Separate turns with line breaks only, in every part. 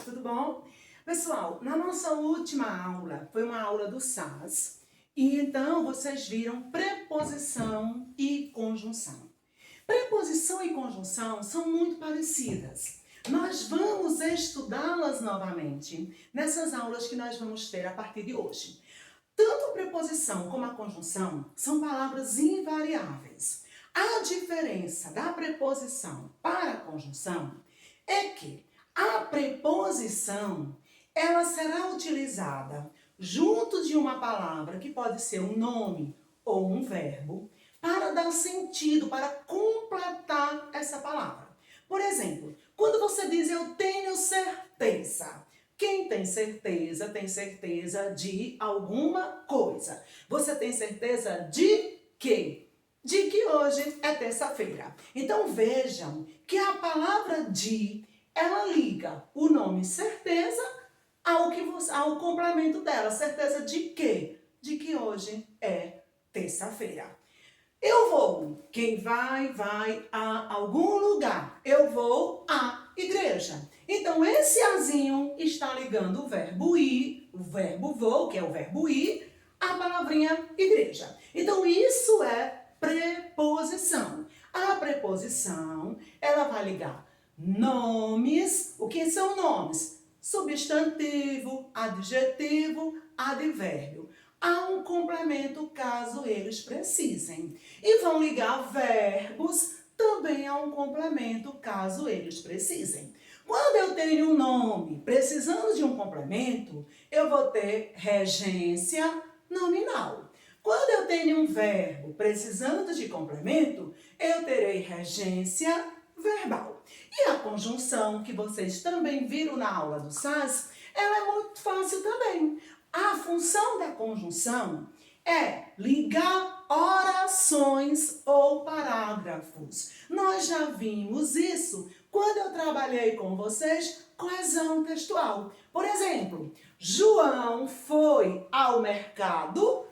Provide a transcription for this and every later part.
tudo bom? Pessoal, na nossa última aula, foi uma aula do SAS, e então vocês viram preposição e conjunção. Preposição e conjunção são muito parecidas. Nós vamos estudá-las novamente nessas aulas que nós vamos ter a partir de hoje. Tanto a preposição como a conjunção são palavras invariáveis. A diferença da preposição para a conjunção é que a preposição, ela será utilizada junto de uma palavra, que pode ser um nome ou um verbo, para dar sentido, para completar essa palavra. Por exemplo, quando você diz eu tenho certeza, quem tem certeza de alguma coisa. Você tem certeza de quê? De que hoje é terça-feira. Então vejam que a palavra de, ela liga o nome certeza ao complemento dela. Certeza de quê? De que hoje é terça-feira. Eu vou. Quem vai a algum lugar. Eu vou à igreja. Então, esse azinho está ligando o verbo ir, o verbo vou, que é o verbo ir, a palavrinha igreja. Então, isso é preposição. A preposição, ela vai ligar nomes. O que são nomes? Substantivo, adjetivo, advérbio. Há um complemento caso eles precisem. E vão ligar verbos, também há um complemento caso eles precisem. Quando eu tenho um nome precisando de um complemento, eu vou ter regência nominal. Quando eu tenho um verbo precisando de complemento, eu terei regência verbal. E a conjunção, que vocês também viram na aula do SAS, ela é muito fácil também. A função da conjunção é ligar orações ou parágrafos. Nós já vimos isso quando eu trabalhei com vocês coesão textual. Por exemplo, João foi ao mercado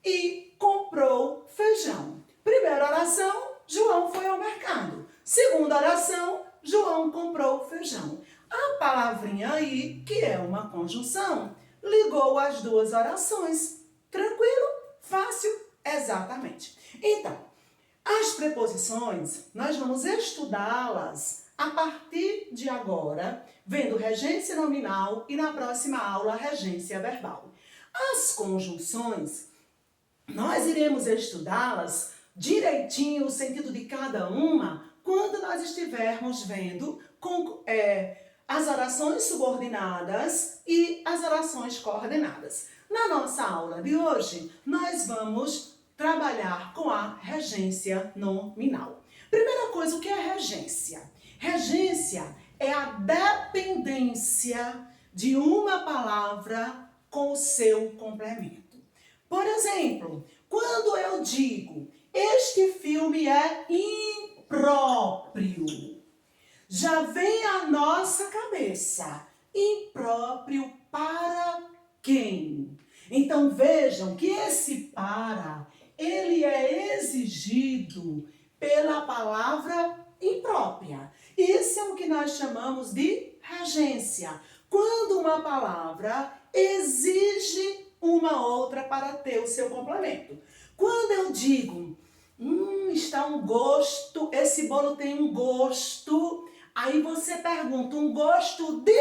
e comprou feijão. Primeira oração, João foi ao mercado. Segunda oração, João comprou feijão. A palavrinha aí, que é uma conjunção, ligou as duas orações. Tranquilo? Fácil? Exatamente. Então, as preposições, nós vamos estudá-las a partir de agora, vendo regência nominal e na próxima aula, regência verbal. As conjunções, nós iremos estudá-las direitinho, o sentido de cada uma, quando nós estivermos vendo as orações subordinadas e as orações coordenadas. Na nossa aula de hoje, nós vamos trabalhar com a regência nominal. Primeira coisa, o que é regência? Regência é a dependência de uma palavra com o seu complemento. Por exemplo, quando eu digo, este filme é impróprio, já vem à nossa cabeça, impróprio para quem? Então vejam que esse para, ele é exigido pela palavra imprópria. Isso é o que nós chamamos de regência. Quando uma palavra exige uma outra para ter o seu complemento. Quando eu digo, está um gosto, esse bolo tem um gosto, aí você pergunta, um gosto de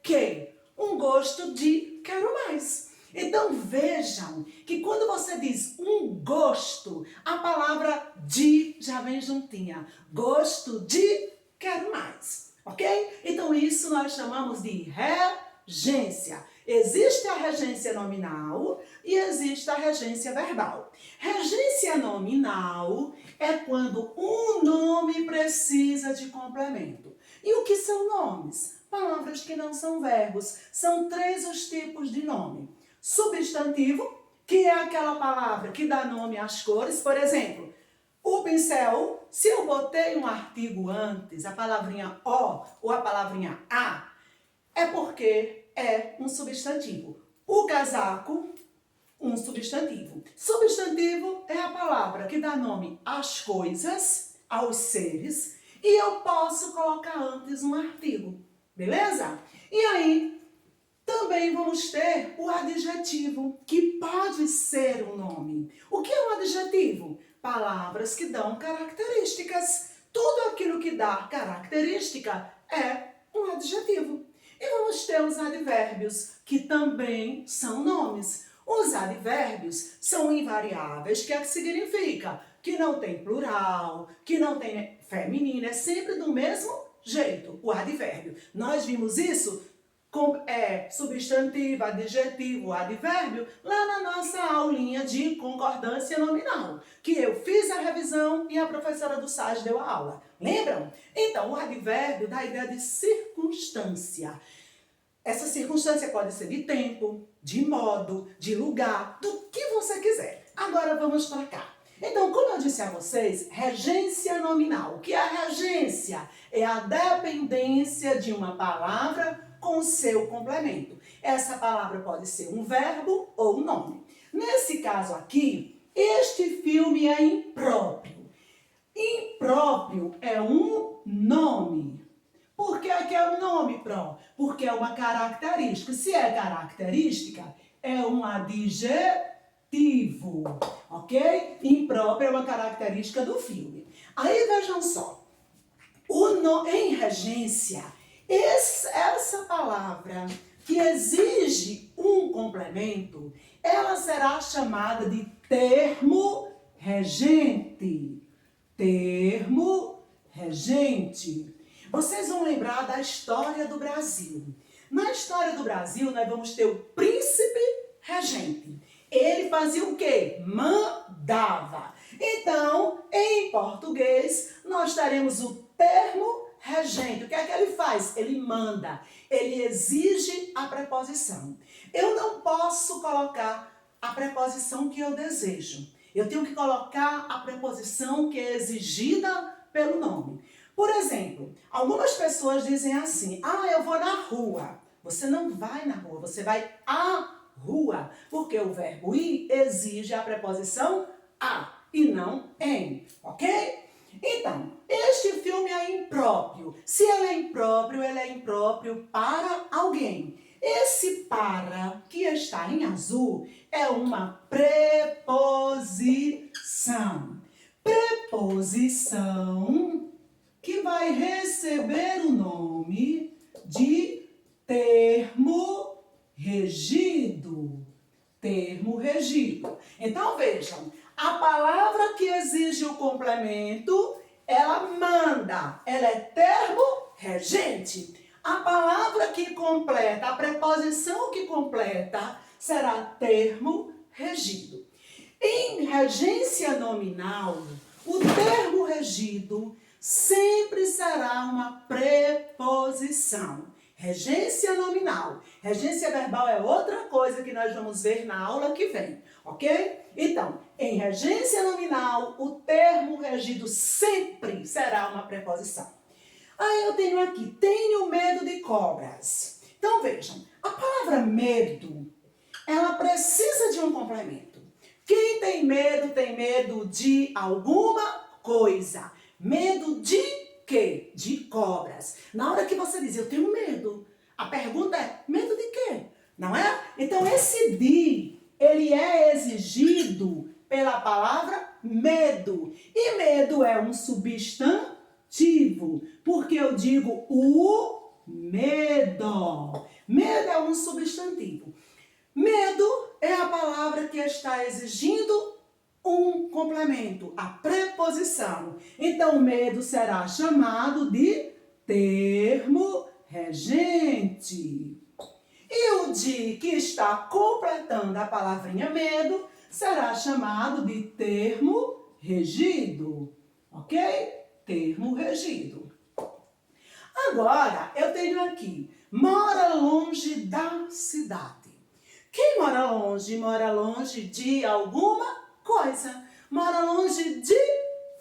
quê? Um gosto de quero mais. Então vejam que quando você diz um gosto, a palavra de já vem juntinha. Gosto de quero mais, ok? Então isso nós chamamos de regência. Existe a regência nominal e existe a regência verbal. Regência nominal é quando um nome precisa de complemento. E o que são nomes? Palavras que não são verbos. São 3 os tipos de nome. Substantivo, que é aquela palavra que dá nome às cores. Por exemplo, o pincel, se eu botei um artigo antes, a palavrinha o ou a palavrinha a, é porque é um substantivo. O casaco, um substantivo. Substantivo é a palavra que dá nome às coisas, aos seres, e eu posso colocar antes um artigo. Beleza? E aí vamos ter o adjetivo, que pode ser um nome. O que é um adjetivo? Palavras que dão características. Tudo aquilo que dá característica é um adjetivo. E vamos ter os advérbios, que também são nomes. Os advérbios são invariáveis, que é que significa que não tem plural, que não tem feminino, é sempre do mesmo jeito, o advérbio. Nós vimos isso com substantivo, adjetivo, advérbio, lá na nossa aulinha de concordância nominal, que eu fiz a revisão e a professora do SAS deu a aula. Lembram? Então, o advérbio dá a ideia de circunstância. Essa circunstância pode ser de tempo, de modo, de lugar, do que você quiser. Agora vamos para cá. Então, como eu disse a vocês, regência nominal. O que é regência? É a dependência de uma palavra com o seu complemento. Essa palavra pode ser um verbo ou um nome. Nesse caso aqui, este filme é impróprio. Impróprio é um nome. Por que é um nome próprio? Porque é uma característica. Se é característica, é um adjetivo, ok? Impróprio é uma característica do filme. Aí vejam só, em regência, essa palavra que exige um complemento, ela será chamada de termo regente. Termo regente. Vocês vão lembrar da história do Brasil. Na história do Brasil, nós vamos ter o príncipe regente. Ele fazia o quê? Mandava. Então, em português, nós teremos o termo regente. O que é que ele faz? Ele manda. Ele exige a preposição. Eu não posso colocar a preposição que eu desejo. Eu tenho que colocar a preposição que é exigida pelo nome. Por exemplo, algumas pessoas dizem assim, eu vou na rua. Você não vai na rua, você vai à rua, porque o verbo ir exige a preposição a e não em, ok? Então, este filme é impróprio. Se ele é impróprio para alguém. Esse para que está em azul é uma preposição. Preposição que vai receber o nome de termo regido. Termo regido. Então, vejam, a palavra que exige o complemento, ela manda, ela é termo regente. A palavra que completa, a preposição que completa, será termo regido. Em regência nominal, o termo regido sempre será uma preposição. Regência nominal. Regência verbal é outra coisa que nós vamos ver na aula que vem, ok? Então, em regência nominal, o termo regido sempre será uma preposição. Aí eu tenho aqui, tenho medo de cobras. Então vejam, a palavra medo, ela precisa de um complemento. Quem tem medo de alguma coisa. Medo de quê? De cobras. Na hora que você diz, eu tenho medo, a pergunta é, medo de quê? Não é? Então esse de, ele é exigido pela palavra medo. E medo é um substantivo, porque eu digo o medo. Medo é um substantivo. Medo é a palavra que está exigindo um complemento, a preposição. Então, medo será chamado de termo regente. E o de que está completando a palavrinha medo será chamado de termo regido. Ok? Termo regido. Agora, eu tenho aqui, mora longe da cidade. Quem mora longe de alguma coisa. Mora longe de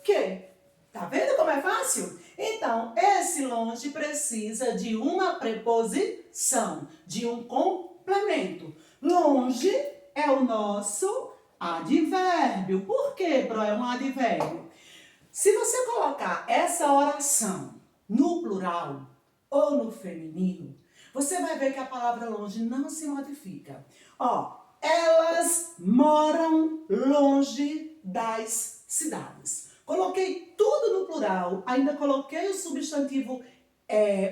quê? Tá vendo como é fácil? Então, esse longe precisa de uma preposição, de um complemento. Longe é o nosso advérbio. Por que, Pro, é um advérbio? Se você colocar essa oração no plural ou no feminino, você vai ver que a palavra longe não se modifica. Ó, elas moram longe das cidades. Coloquei tudo no plural, ainda coloquei o substantivo,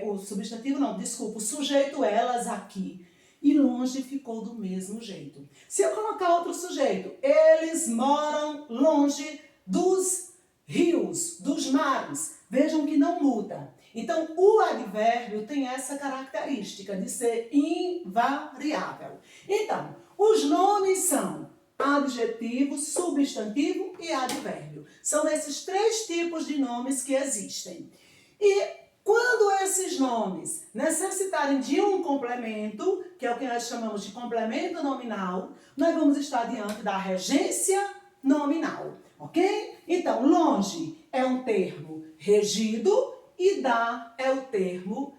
o sujeito elas aqui. E longe ficou do mesmo jeito. Se eu colocar outro sujeito, eles moram longe dos rios, dos mares. Vejam que não muda. Então, o advérbio tem essa característica de ser invariável. Então, os nomes são adjetivo, substantivo e advérbio. São esses três tipos de nomes que existem. E quando esses nomes necessitarem de um complemento, que é o que nós chamamos de complemento nominal, nós vamos estar diante da regência nominal, ok? Então, longe é um termo regido e da é o termo,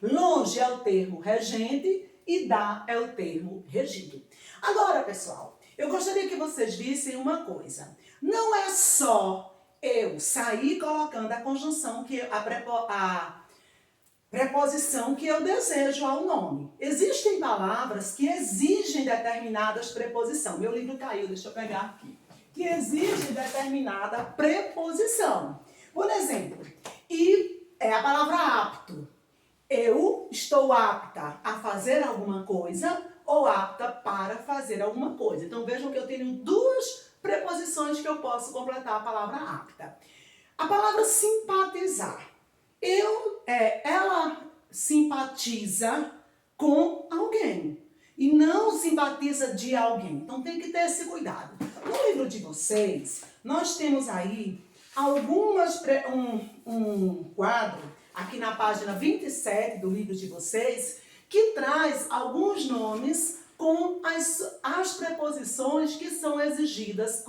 longe é o termo regente e da é o termo regido. Agora, pessoal, eu gostaria que vocês vissem uma coisa. Não é só eu sair colocando a conjunção, a preposição que eu desejo ao nome. Existem palavras que exigem determinadas preposições. Meu livro caiu, deixa eu pegar aqui. Que exigem determinada preposição. Por exemplo, é a palavra apto. Eu estou apta a fazer alguma coisa ou apta para fazer alguma coisa. Então vejam que eu tenho duas preposições que eu posso completar a palavra apta. A palavra simpatizar. Ela simpatiza com alguém e não simpatiza de alguém. Então tem que ter esse cuidado. No livro de vocês, nós temos aí um quadro aqui na página 27 do livro de vocês que traz alguns nomes com as preposições que são exigidas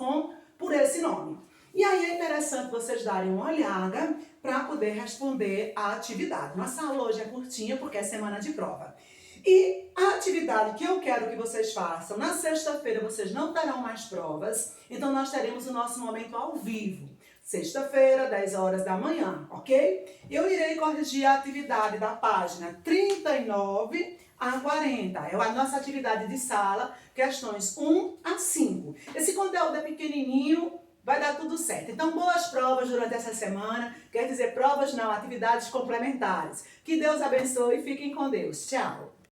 por esse nome. E aí é interessante vocês darem uma olhada para poder responder a atividade. Nossa aula hoje é curtinha porque é semana de prova. E a atividade que eu quero que vocês façam, na sexta-feira vocês não terão mais provas, então nós teremos o nosso momento ao vivo. Sexta-feira, 10 horas da manhã, ok? Eu irei corrigir a atividade da página 39 a 40. É a nossa atividade de sala, questões 1 a 5. Esse conteúdo é pequenininho, vai dar tudo certo. Então, boas provas durante essa semana. Quer dizer, provas não, atividades complementares. Que Deus abençoe e fiquem com Deus. Tchau!